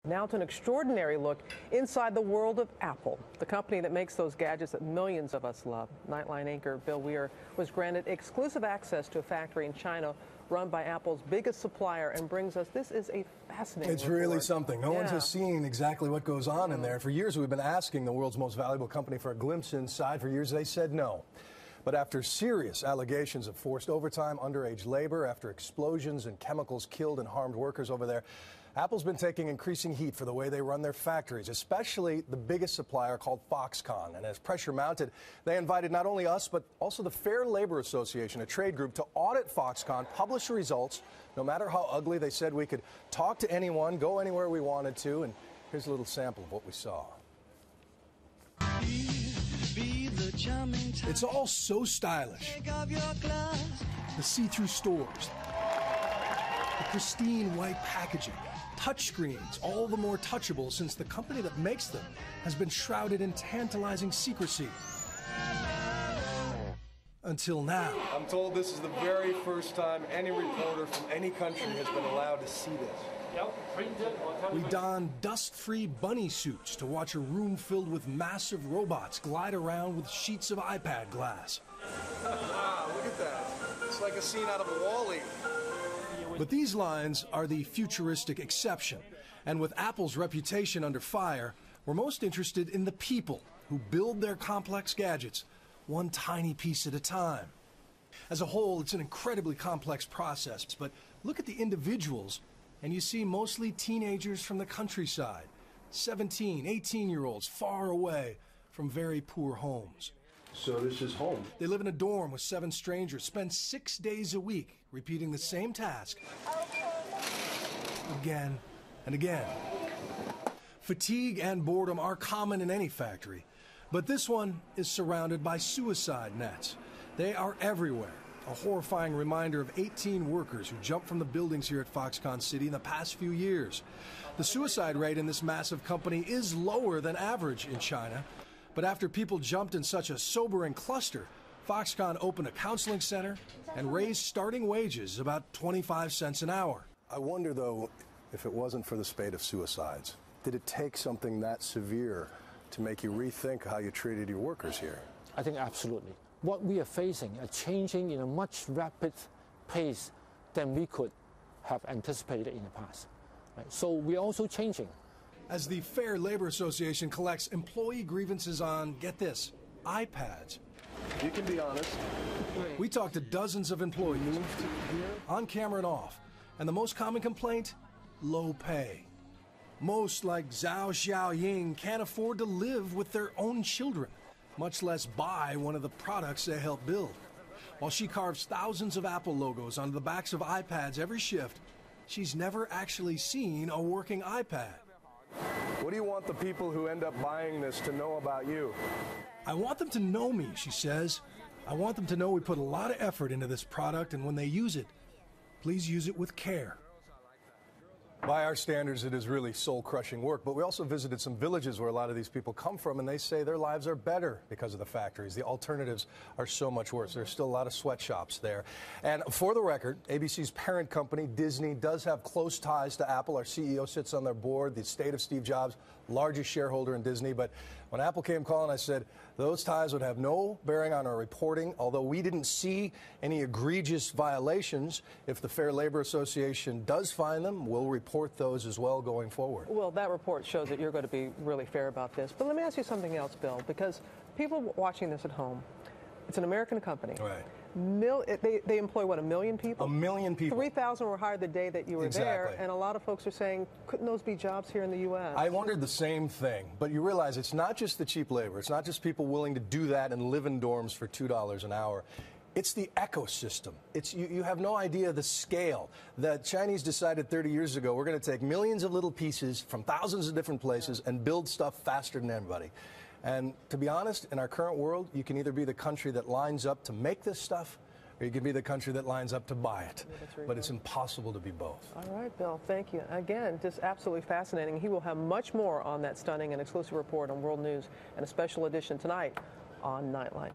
Now to an extraordinary look inside the world of Apple, the company that makes those gadgets that millions of us love. Nightline anchor Bill Weir was granted exclusive access to a factory in China run by Apple's biggest supplier and brings us, this is a fascinating It's report. really something. No one has seen exactly what goes on in there. For years we've been asking the world's most valuable company for a glimpse inside. For years they said no. But after serious allegations of forced overtime, underage labor, after explosions and chemicals killed and harmed workers over there, Apple's been taking increasing heat for the way they run their factories, especially the biggest supplier called Foxconn. And as pressure mounted, they invited not only us, but also the Fair Labor Association, a trade group, to audit Foxconn, publish the results. No matter how ugly, they said we could talk to anyone, go anywhere we wanted to. And here's a little sample of what we saw. It's all so stylish. The see-through stores, the pristine white packaging, touchscreens, all the more touchable since the company that makes them has been shrouded in tantalizing secrecy. Until now. I'm told this is the very first time any reporter from any country has been allowed to see this. We don dust-free bunny suits to watch a room filled with massive robots glide around with sheets of iPad glass. Wow, look at that. It's like a scene out of WALL-E. But these lines are the futuristic exception. And with Apple's reputation under fire, we're most interested in the people who build their complex gadgets one tiny piece at a time. As a whole, it's an incredibly complex process, but look at the individuals and you see mostly teenagers from the countryside, 17, 18-year-olds far away from very poor homes. So this is home. They live in a dorm with 7 strangers, spend 6 days a week repeating the same task again and again. Fatigue and boredom are common in any factory, but this one is surrounded by suicide nets. They are everywhere. A horrifying reminder of 18 workers who jumped from the buildings here at Foxconn City in the past few years. The suicide rate in this massive company is lower than average in China, but after people jumped in such a sobering cluster, Foxconn opened a counseling center and raised starting wages about 25 cents an hour. I wonder, though, if it wasn't for the spate of suicides, did it take something that severe to make you rethink how you treated your workers here? I think absolutely. What we are facing are changing in a much rapid pace than we could have anticipated in the past. Right? So we are also changing. As the Fair Labor Association collects employee grievances on, get this, iPads. You can be honest. We talked to dozens of employees, on camera and off, and the most common complaint, low pay. Most, like Zhao Xiaoying, can't afford to live with their own children, much less buy one of the products they help build. While she carves thousands of Apple logos onto the backs of iPads every shift, she's never actually seen a working iPad. What do you want the people who end up buying this to know about you? I want them to know me, she says. I want them to know we put a lot of effort into this product, and when they use it, please use it with care. By our standards, it is really soul-crushing work, but we also visited some villages where a lot of these people come from, and they say their lives are better because of the factories. The alternatives are so much worse. There's still a lot of sweatshops there. And for the record, ABC's parent company, Disney, does have close ties to Apple. Our CEO sits on their board, the estate of Steve Jobs, largest shareholder in Disney. But when Apple came calling, I said those ties would have no bearing on our reporting, although we didn't see any egregious violations. If the Fair Labor Association does find them, we'll report those as well going forward. Well, that report shows that you're going to be really fair about this. But let me ask you something else, Bill, because people watching this at home, it's an American company. Right. They employ, what, 1 million people? 1 million people. 3,000 were hired the day that you were there, and a lot of folks are saying, couldn't those be jobs here in the U.S.? I wondered the same thing, but you realize it's not just the cheap labor. It's not just people willing to do that and live in dorms for $2 an hour. It's the ecosystem. You have no idea the scale. The Chinese decided 30 years ago, we're going to take millions of little pieces from thousands of different places and build stuff faster than anybody. And to be honest, in our current world, you can either be the country that lines up to make this stuff, or you can be the country that lines up to buy it. Yeah, but it's impossible to be both. All right, Bill, thank you. Again, just absolutely fascinating. He will have much more on that stunning and exclusive report on World News and a special edition tonight on Nightline.